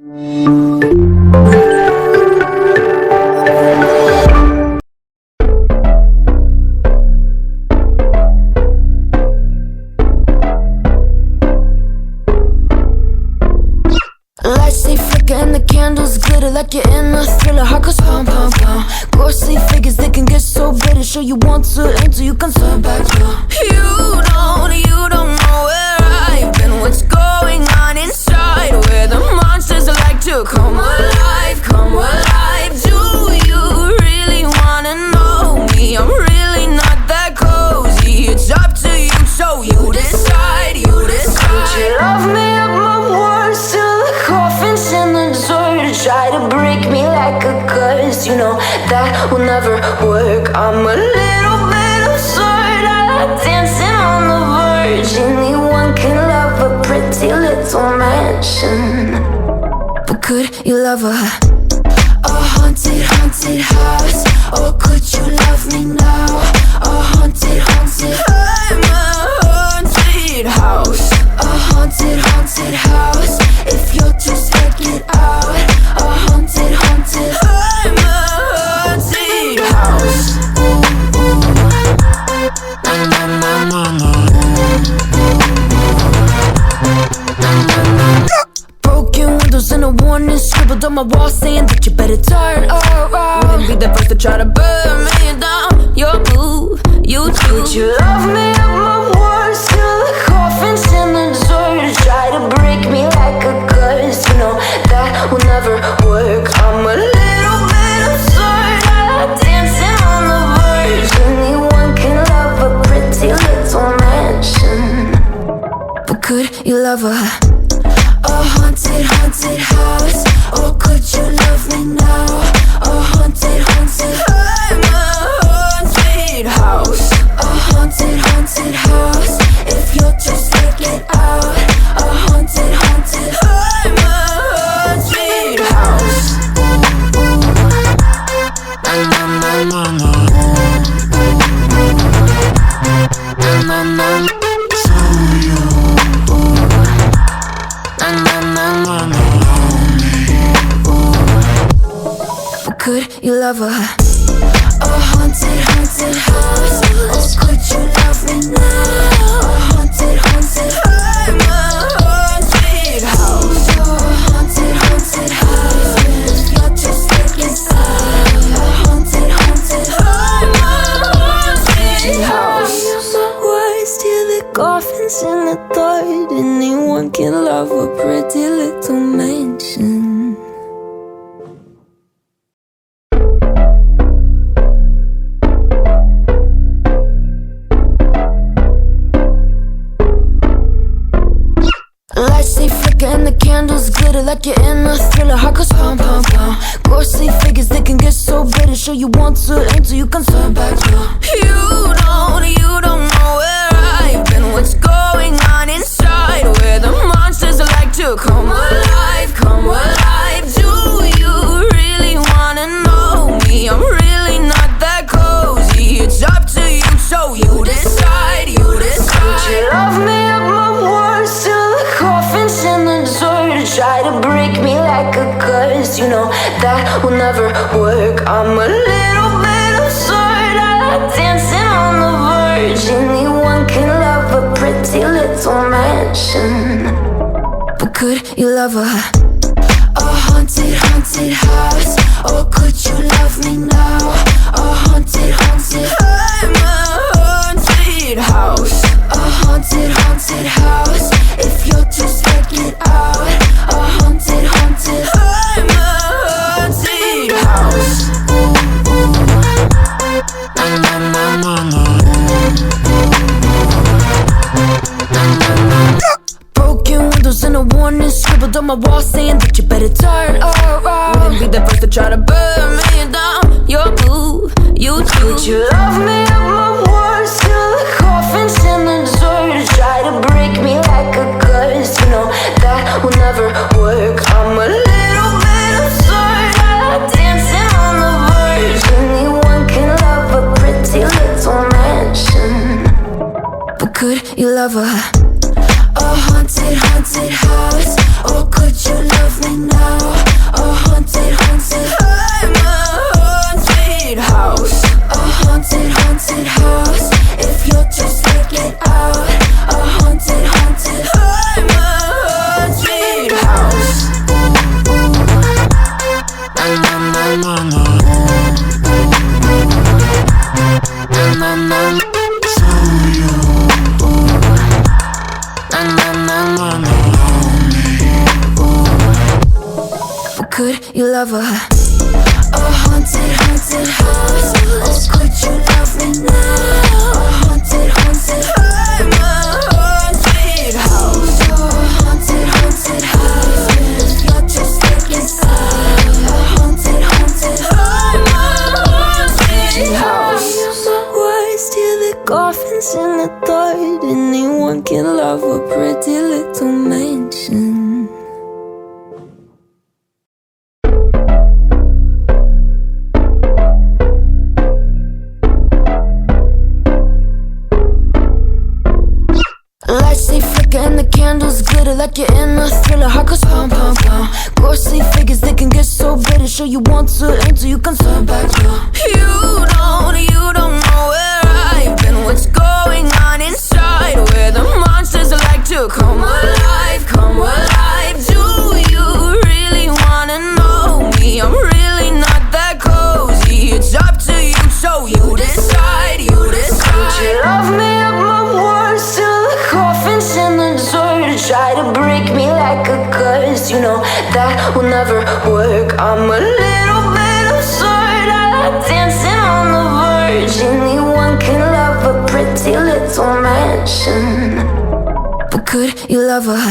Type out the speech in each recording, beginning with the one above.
Lights they flicker and the candles glitter like you're in a thriller. Heart goes pound, pound, pound. Ghostly figures, they can get so bitter. Sure you want to until you can turn back now. You don't know where I've been. What's going on inside? Where the monsters like to come alive, come alive. Do you really wanna know me? I'm really not that cozy. It's up to you, so you decide, you decide. Would you love me up my words till the coffin's in the dirt? Try to break me like a curse, you know that will never work. I'm a little bit absurd, I like dancing on the verge. Anyone can love a pretty little mansion, but could you love a haunted, haunted house? Or could you love me now? A haunted, haunted, I'm a haunted house. A haunted, haunted house. If you're just check it out. A haunted, haunted, I'm a haunted house. Broken windows and a warning scribbled on my wall saying that you better turn around. Wouldn't be the first to try to burn me down. You're blue, you too. Would you love me up my words till the coffin's in the dirt? Try to break me like a curse, you know that will never work. I'm a little bit absurd, I like dancing on the verge. Anyone can love a pretty little mansion, but could you love a haunted, haunted house? Or could you love me now? A haunted, haunted, I'm a haunted house. A haunted, haunted house. If you'll just check it out. A haunted, haunted, I'm a haunted house. Could you love a haunted, haunted house? Or could you love me now? A haunted, haunted, I'm a haunted house. A haunted, haunted house. If you're just taking side. A haunted, haunted, I'm a haunted house. Use my words till the coffin's in the dirt. Anyone can love a pretty little mansion. Lights they flicker and the candles glitter like you're in a thriller. Heart goes pound, pound, pound. Ghostly figures, they can get so bitter. Sure you want to until you can turn back now. You don't know where I've been. What's going on inside? Where the monsters like to come alive, come alive. Do you really wanna know me? I'm really not that cozy. It's up to you, so you decide, you decide. Would you love me up my words till the coffin's in the dirt? Try to break me like a curse, you know that will never work. I'm a little bit absurd, I like dancing on the verge. Anyone can love a pretty little mansion, but could you love a haunted, haunted house? Or could you love me now? A haunted, haunted, I'm a haunted house. A haunted, haunted house. If you'll just check it out. A haunted, haunted, I'm a haunted house. Broken windows and a warning scribbled on my wall saying that you better turn around. Wouldn't be the first to try to burn me down. You're blue, you too. Would you love me up my words till the coffin's in the dirt? Try to break me like a curse, you know that will never work. I'm a little bit absurd, I like dancing on the verge. Anyone can love a pretty little mansion, but could you love a haunted, haunted house? Or could you love me now? you love her? A haunted, haunted house. Oh, could you love me now? A haunted, haunted house. I'm a haunted house. Oh, haunted, haunted house. If you're just like inside. A haunted, haunted house. I'm a haunted house. Words till the coffins in the third. Anyone can love a pretty little mansion. Lights they flicker and the candles glitter like you're in a thriller. Heart goes pound, pound, pound. Ghostly figures, they can get so bitter. Sure you want to until you can turn back now. You don't know where I've been. What's going on inside? Where the monsters like to come alive, come alive. Do you really wanna know me? I'm really not that cozy. It's up to you, so you decide, you decide. Could you love me up my words till the coffins in the dirt? Try to break me like a curse, you know that will never work. I'm a little bit absurd. I like dancing on the verge. Anyone can love a pretty little mansion, but could you love her?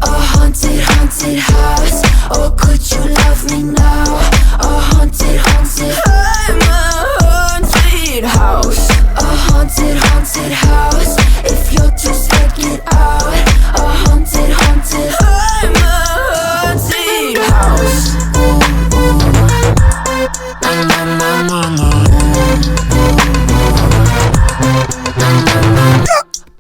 A haunted, haunted house. Oh, could you love me now? A haunted, haunted. I'm a haunted house. A haunted, haunted house. If you'll just check it out. A haunted, haunted. I'm a haunted house. Na na na na na.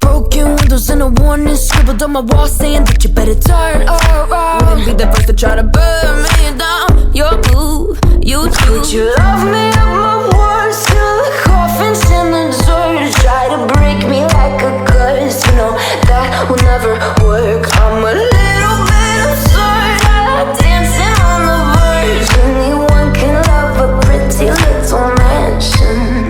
Broken windows and a warning scribbled on my wall saying that you better turn around. Wouldn't be the first to try to burn me down. Your move, you too. Could you love me up my words till the coffins in the dirt? Try to break me like a curse, you know that will never work. I'm a little bit absurd. I like dancing on the verge. Anyone can love a pretty little mansion,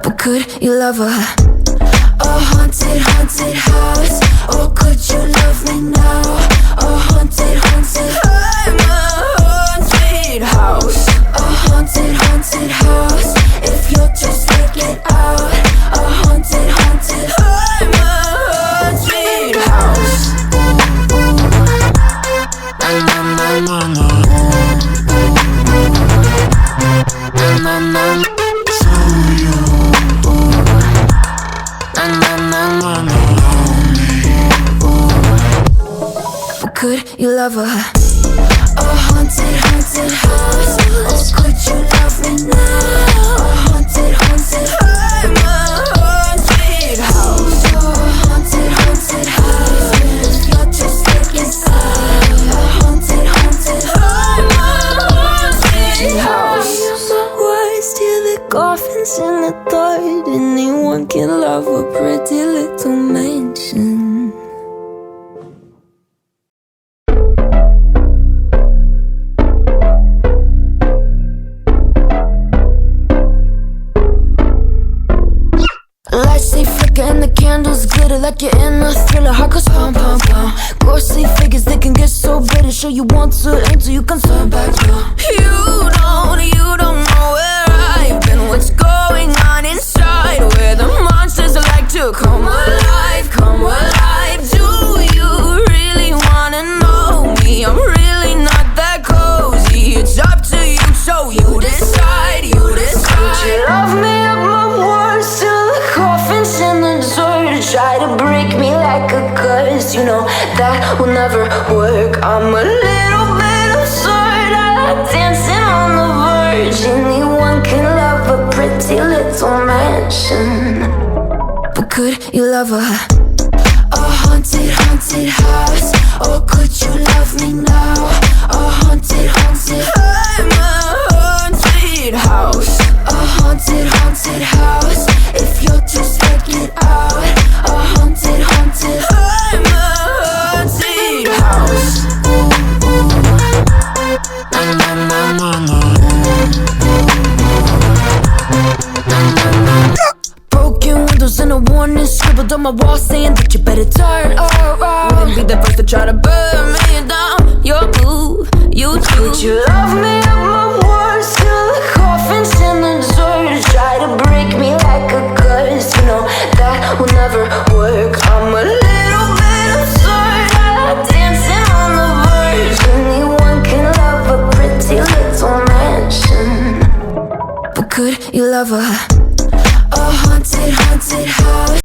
but could you love her? A haunted, haunted house. Oh, could you love me now? A haunted, haunted. I'm a haunted house. A haunted, haunted house. If you'll just check it out. A haunted, haunted. I'm a haunted house. Na na na na na. Na na na. So you. Na na na na na. But could you love her? A haunted, haunted house. Oh, could you love me now? A haunted, haunted. I'm a haunted house. Oh, haunted, haunted house. If you're just like inside. A haunted, haunted. I'm a haunted house. Words till the coffins in the third. Anyone can love a pretty little mansion. Lights they flicker and the candles glitter like you're in a thriller. Heart goes pound, pound, pound. Ghostly figures, they can get so bitter. Sure you want to until you can turn back now. You don't know where I've been. What's going on inside? Where the monsters like to come alive, come alive. Do you really wanna know me? I'm really not that cozy. It's up to you, so you decide, you decide. Could you love me up my words till the coffins in the dirt? Try to break me like a curse, you know that will never work. I'm a little bit absurd. I like dancing on the verge. Anyone can love a pretty little mansion, but could you love her? A haunted, haunted house. Oh, could you love me now? A haunted, haunted. I'm a haunted house. A haunted, haunted house. If you'll just check it out. A haunted, haunted. I'm a haunted house. Na na na na na. Na na na. Broken windows and a warning scribbled on my wall saying that you better turn around. around. Wouldn't be the first to try to burn me down. Your move, you do. Would you love me at my worst? Till the coffin's in the dirt. Try to break me like a curse. You know that will never work. I'm a little bit absurd. I like dancing on the verge. Anyone can love a pretty little mansion, but could you love a haunted house?